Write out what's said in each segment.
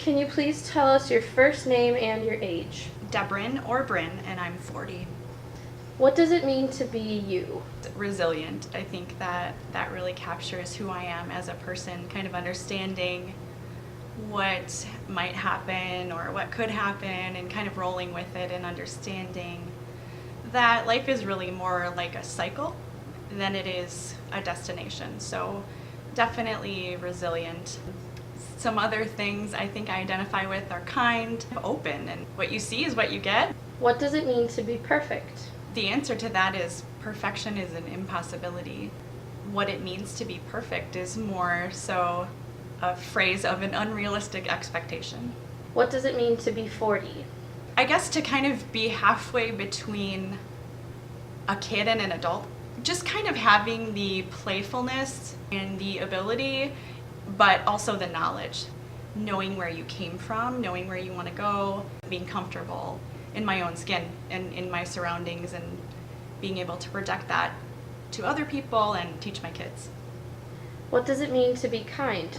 Can you please tell us your first name and your age? Brynn or Brynn, and I'm 40. What does it mean to be you? Resilient. I think that really captures who I am as a person, kind of understanding what might happen or what could happen and kind of rolling with it and understanding that life is really more like a cycle than it is a destination. So definitely resilient. Some other things I think I identify with are kind, open, and what you see is what you get. What does it mean to be perfect? The answer to that is perfection is an impossibility. What it means to be perfect is more so a phrase of an unrealistic expectation. What does it mean to be 40? I guess to kind of be halfway between a kid and an adult, just kind of having the playfulness and the ability, but also the knowledge, knowing where you came from, knowing where you want to go, being comfortable in my own skin and in my surroundings, and being able to project that to other people and teach my kids. What does it mean to be kind?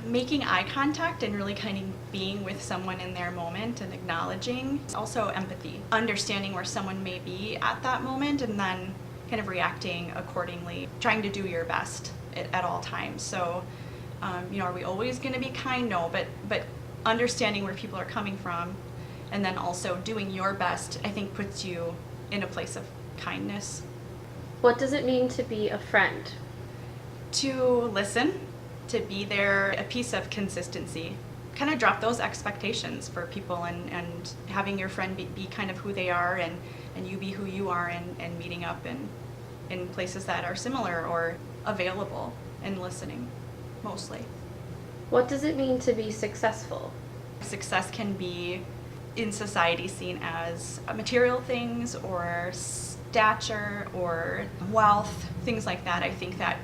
Making eye contact and really kind of being with someone in their moment and acknowledging. Also empathy, understanding where someone may be at that moment and then kind of reacting accordingly, trying to do your best at all times. So, are we always going to be kind? No, but understanding where people are coming from and then also doing your best, I think puts you in a place of kindness. What does it mean to be a friend? To listen, to be there, a piece of consistency. Kind of drop those expectations for people and having your friend be kind of who they are and you be who you are and meeting up in places that are similar or available and listening, mostly. What does it mean to be successful? Success can be in society seen as material things or stature or wealth, things like that. I think that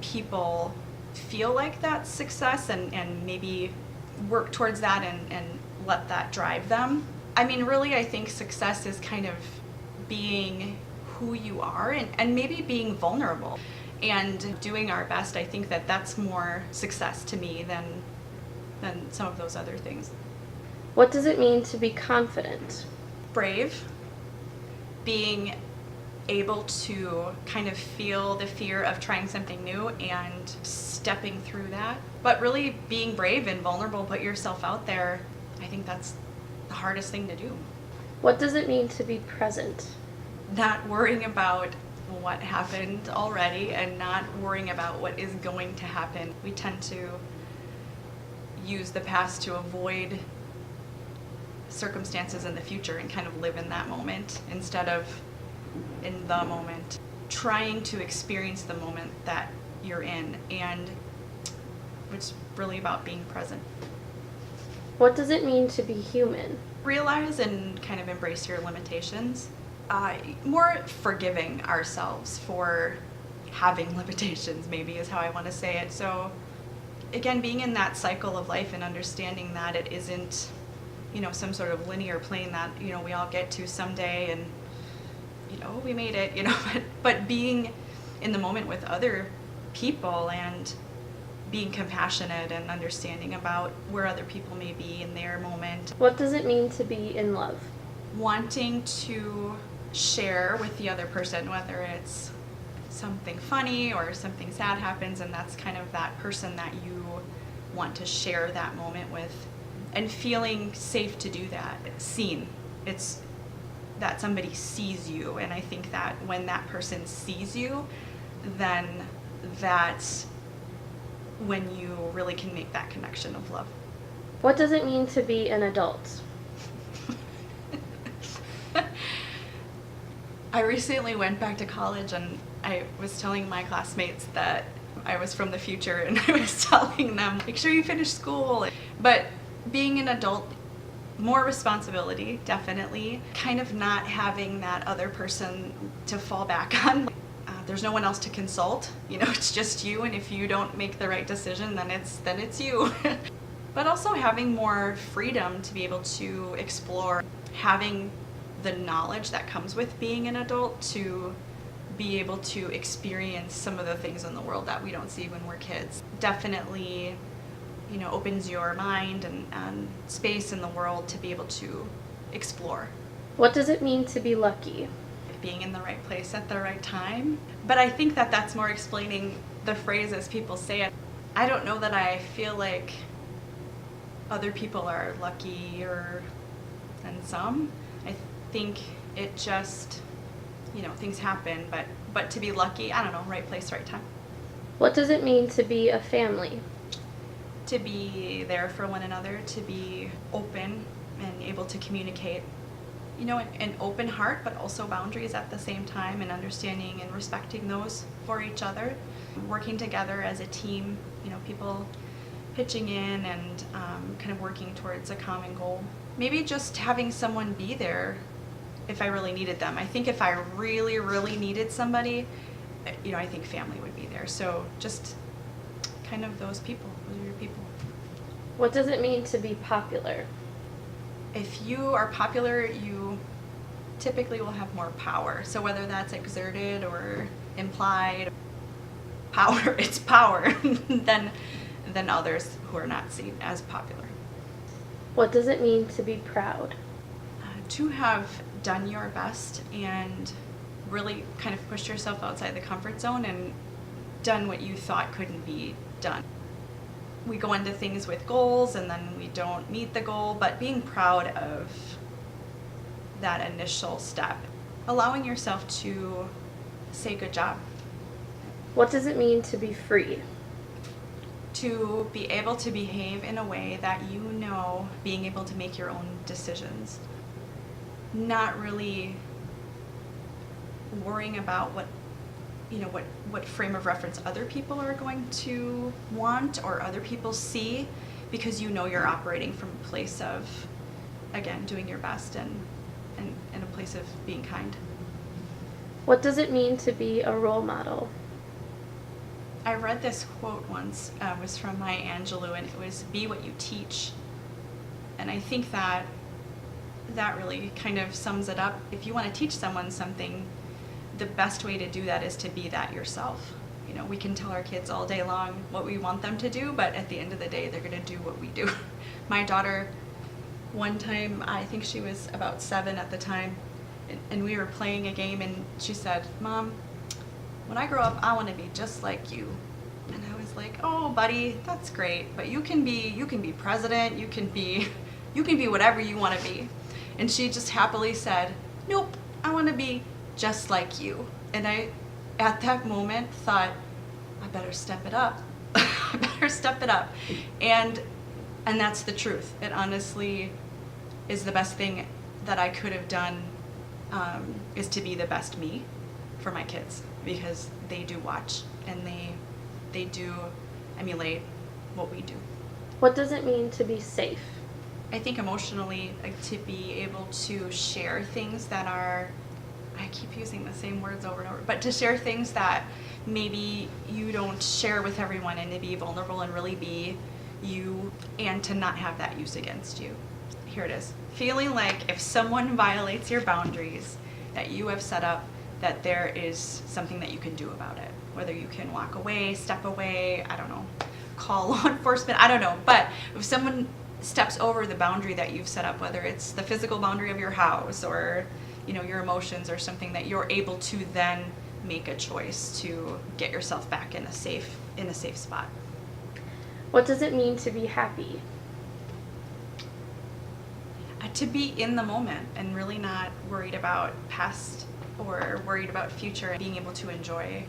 people feel like that's success and maybe work towards that and let that drive them. I mean, really, I think success is kind of being who you are and maybe being vulnerable and doing our best. I think that that's more success to me than some of those other things. What does it mean to be confident? Brave, being able to kind of feel the fear of trying something new and stepping through that, but really being brave and vulnerable, put yourself out there. I think that's the hardest thing to do. What does it mean to be present? Not worrying about what happened already and not worrying about what is going to happen. We tend to use the past to avoid circumstances in the future and kind of live in that moment instead of in the moment, trying to experience the moment that you're in, and it's really about being present. What does it mean to be human? Realize and kind of embrace your limitations. More forgiving ourselves for having limitations, maybe is how I want to say it. So again, being in that cycle of life and understanding that it isn't, some sort of linear plane that, we all get to someday and we made it, but being in the moment with other people and being compassionate and understanding about where other people may be in their moment. What does it mean to be in love? Wanting to share with the other person, whether it's something funny or something sad happens, and that's kind of that person that you want to share that moment with, and feeling safe to do that. Seen. It's that somebody sees you, and I think that when that person sees you, then that's when you really can make that connection of love. What does it mean to be an adult? I recently went back to college and I was telling my classmates that I was from the future, and I was telling them, make sure you finish school. But being an adult, more responsibility, definitely. Kind of not having that other person to fall back on. There's no one else to consult. It's just you, and if you don't make the right decision, then it's you. But also having more freedom to be able to explore, having the knowledge that comes with being an adult to be able to experience some of the things in the world that we don't see when we're kids. Definitely opens your mind and space in the world to be able to explore. What does it mean to be lucky? Being in the right place at the right time. But I think that that's more explaining the phrase as people say it. I don't know that I feel like other people are luckier than some. I think it just, things happen, but to be lucky, I don't know, right place, right time. What does it mean to be a family? To be there for one another, to be open and able to communicate, an open heart, but also boundaries at the same time, and understanding and respecting those for each other. Working together as a team, people pitching in and kind of working towards a common goal. Maybe just having someone be there if I really needed them. I think if I really, really needed somebody, I think family would be there. So just kind of those people, those are your people. What does it mean to be popular? If you are popular, you typically will have more power. So whether that's exerted or implied, power, it's power than others who are not seen as popular. What does it mean to be proud? To have done your best and really kind of pushed yourself outside the comfort zone and done what you thought couldn't be done. We go into things with goals and then we don't meet the goal, but being proud of that initial step, allowing yourself to say good job. What does it mean to be free? To be able to behave in a way that being able to make your own decisions. Not really worrying about what frame of reference other people are going to want or other people see, because you're operating from a place of, again, doing your best and in a place of being kind. What does it mean to be a role model? I read this quote once, it was from Maya Angelou, and it was, "Be what you teach." And I think that really kind of sums it up. If you want to teach someone something, the best way to do that is to be that yourself. We can tell our kids all day long what we want them to do, but at the end of the day, they're going to do what we do. My daughter, one time, I think she was about 7 at the time, and we were playing a game, and she said, "Mom, when I grow up, I want to be just like you." And I was like, "Oh, buddy, that's great, but you can be president, you can be whatever you want to be." And she just happily said, "Nope, I want to be just like you." And I, at that moment, thought, I better step it up. I better step it up. And that's the truth. It honestly is the best thing that I could have done, is to be the best me for my kids, because they do watch and they do emulate what we do. What does it mean to be safe? I think emotionally, to be able to share things that are, I keep using the same words over and over, but to share things that maybe you don't share with everyone, and to be vulnerable and really be you, and to not have that used against you. Here it is. Feeling like if someone violates your boundaries that you have set up, that there is something that you can do about it. Whether you can walk away, step away, I don't know, call law enforcement, I don't know. But if someone steps over the boundary that you've set up, whether it's the physical boundary of your house or your emotions or something, that you're able to then make a choice to get yourself back in a safe spot. What does it mean to be happy? To be in the moment and really not worried about past or worried about future, and being able to enjoy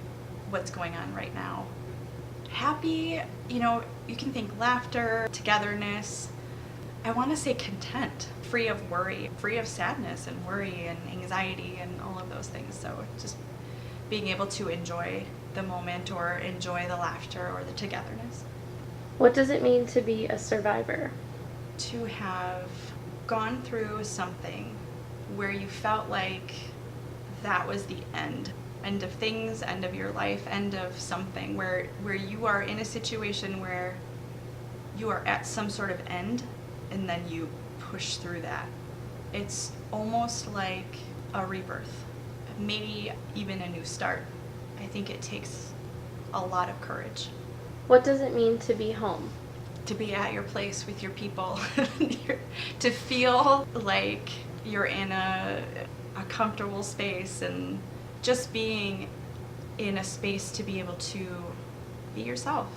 what's going on right now. Happy, you can think laughter, togetherness. I want to say content, free of worry, free of sadness and worry and anxiety and all of those things. So just being able to enjoy the moment or enjoy the laughter or the togetherness. What does it mean to be a survivor? To have gone through something where you felt like that was the end of things, end of your life, end of something, where you are in a situation where you are at some sort of end, and then you push through that. It's almost like a rebirth, maybe even a new start. I think it takes a lot of courage. What does it mean to be home? to be at your place with your people, to feel like you're in a comfortable space, and just being in a space to be able to be yourself.